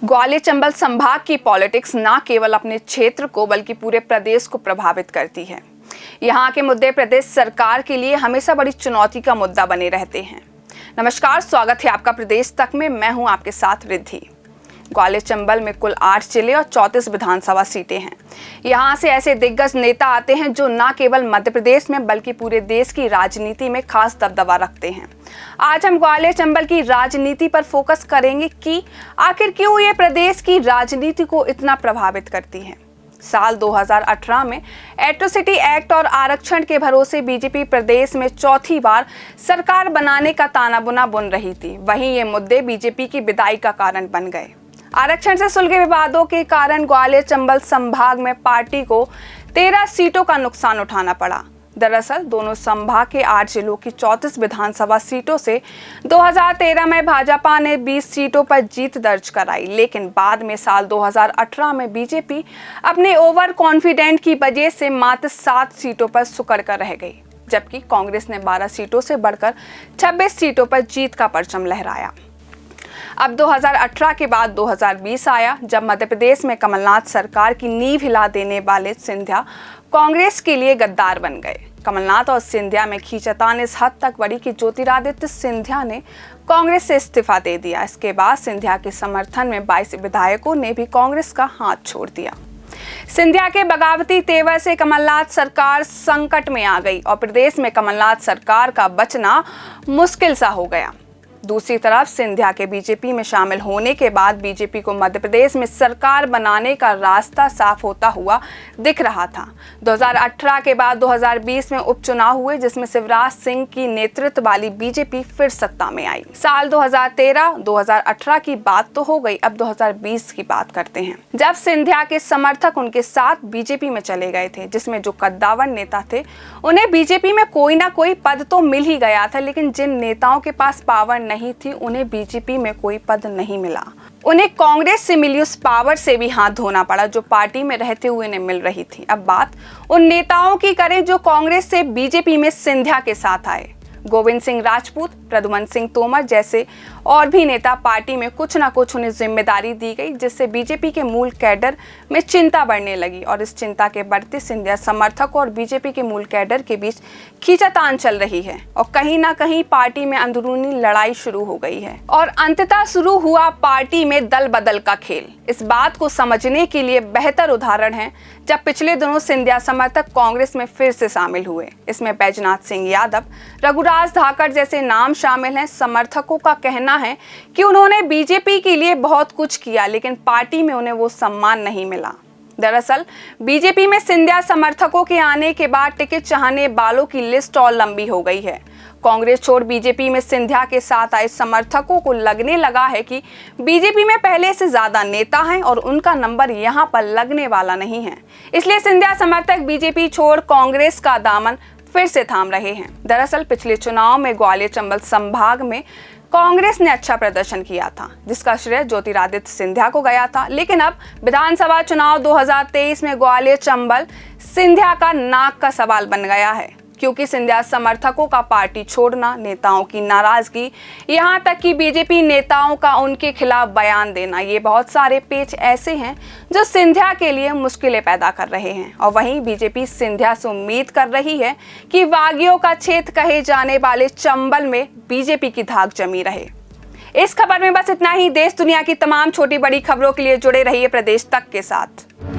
ग्वालियर चंबल संभाग की पॉलिटिक्स न केवल अपने क्षेत्र को बल्कि पूरे प्रदेश को प्रभावित करती है। यहाँ के मुद्दे प्रदेश सरकार के लिए हमेशा बड़ी चुनौती का मुद्दा बने रहते हैं। नमस्कार, स्वागत है आपका प्रदेश तक में। मैं हूँ आपके साथ रिद्धि। ग्वालियर चंबल में कुल 8 जिले और 34 विधानसभा सीटें हैं। यहाँ से ऐसे दिग्गज नेता आते हैं जो न केवल मध्य प्रदेश में बल्कि पूरे देश की राजनीति में खास दबदबा रखते हैं। आज हम ग्वालियर चंबल की राजनीति पर फोकस करेंगे कि आखिर क्यों ये प्रदेश की राजनीति को इतना प्रभावित करती है। साल 2018 में एट्रोसिटी एक्ट और आरक्षण के भरोसे बीजेपी प्रदेश में चौथी बार सरकार बनाने का ताना बुना बुन रही थी। वहीं ये मुद्दे बीजेपी की विदाई का कारण बन गए। आरक्षण से सुलगे विवादों के कारण ग्वालियर चंबल संभाग में पार्टी को 13 सीटों का नुकसान उठाना पड़ा। दरअसल दोनों संभाग के 8 जिलों की 34 विधानसभा सीटों से 2013 में भाजपा ने 20 सीटों पर जीत दर्ज कराई, लेकिन बाद में साल 2018 में बीजेपी अपने ओवर कॉन्फिडेंट की वजह से मात्र 7 सीटों पर सुकड़ कर रह गई, जबकि कांग्रेस ने 12 सीटों से बढ़कर 26 सीटों पर जीत का परचम लहराया। अब 2018 के बाद 2020 आया, जब मध्य प्रदेश में कमलनाथ सरकार की नींव हिला देने वाले सिंधिया कांग्रेस के लिए गद्दार बन गए। कमलनाथ और सिंधिया में खींचतान इस हद तक बढ़ी कि ज्योतिरादित्य सिंधिया ने कांग्रेस से इस्तीफा दे दिया। इसके बाद सिंधिया के समर्थन में 22 विधायकों ने भी कांग्रेस का हाथ छोड़ दिया। सिंधिया के बगावती तेवर से कमलनाथ सरकार संकट में आ गई और प्रदेश में कमलनाथ सरकार का बचना मुश्किल सा हो गया। दूसरी तरफ सिंधिया के बीजेपी में शामिल होने के बाद बीजेपी को मध्य प्रदेश में सरकार बनाने का रास्ता साफ होता हुआ दिख रहा था। 2018 के बाद 2020 में उपचुनाव हुए, जिसमें शिवराज सिंह की नेतृत्व वाली बीजेपी फिर सत्ता में आई। साल 2013-2018 की बात तो हो गई, अब 2020 की बात करते हैं, जब सिंधिया के समर्थक उनके साथ बीजेपी में चले गए थे, जिसमें जो कद्दावर नेता थे उन्हें बीजेपी में कोई ना कोई पद तो मिल ही गया था, लेकिन जिन नेताओं के पास पावर नहीं थी उन्हें बीजेपी में कोई पद नहीं मिला। उन्हें कांग्रेस से मिली उस पावर से भी हाथ धोना पड़ा जो पार्टी में रहते हुए उन्हें मिल रही थी। अब बात उन नेताओं की करें जो कांग्रेस से बीजेपी में सिंधिया के साथ आए। गोविंद सिंह राजपूत, प्रद्युमन सिंह तोमर जैसे और भी नेता पार्टी में कुछ ना कुछ उन्हें जिम्मेदारी दी गई, जिससे बीजेपी के मूल कैडर में चिंता बढ़ने लगी और इस चिंता के बढ़ते सिंधिया समर्थकों और बीजेपी के मूल कैडर के बीच खींचातान चल रही है और कहीं ना कहीं पार्टी में अंदरूनी लड़ाई शुरू हो गई है और अंततः शुरू हुआ पार्टी में दल बदल का खेल। इस बात को समझने के लिए बेहतर उदाहरण है जब पिछले दिनों सिंधिया समर्थक कांग्रेस में फिर से शामिल हुए। इसमें बैजनाथ सिंह यादव, रघुराज धाकड़ जैसे नाम शामिल हैं। समर्थकों का कहना है कि उन्होंने बीजेपी के लिए बहुत कुछ किया, लेकिन पार्टी में उन्हें वो सम्मान नहीं मिला। दरअसल बीजेपी में सिंधिया समर्थकों के आने के बाद टिकट चाहने वालों की लिस्ट और लंबी हो गई है। कांग्रेस छोड़ बीजेपी में सिंधिया के साथ आए समर्थकों को लगने लगा है कि बीजेपी में पहले से ज्यादा नेता हैं और उनका नंबर यहां पर लगने वाला नहीं है, इसलिए सिंधिया समर्थक बीजेपी छोड़ कांग्रेस का दामन फिर से थाम रहे हैं। दरअसल पिछले चुनाव में ग्वालियर चंबल संभाग में कांग्रेस ने अच्छा प्रदर्शन किया था, जिसका श्रेय ज्योतिरादित्य सिंधिया को गया था, लेकिन अब विधानसभा चुनाव 2023 में ग्वालियर चंबल सिंधिया का नाक का सवाल बन गया है, क्योंकि सिंधिया समर्थकों का पार्टी छोड़ना, नेताओं की नाराजगी, यहाँ तक कि बीजेपी नेताओं का उनके खिलाफ बयान देना, ये बहुत सारे पेच ऐसे हैं जो सिंधिया के लिए मुश्किलें पैदा कर रहे हैं। और वहीं बीजेपी सिंधिया से उम्मीद कर रही है कि बागियों का क्षेत्र कहे जाने वाले चंबल में बीजेपी की धाक जमी रहे। इस खबर में बस इतना ही। देश दुनिया की तमाम छोटी बड़ी खबरों के लिए जुड़े रहिए प्रदेश तक के साथ।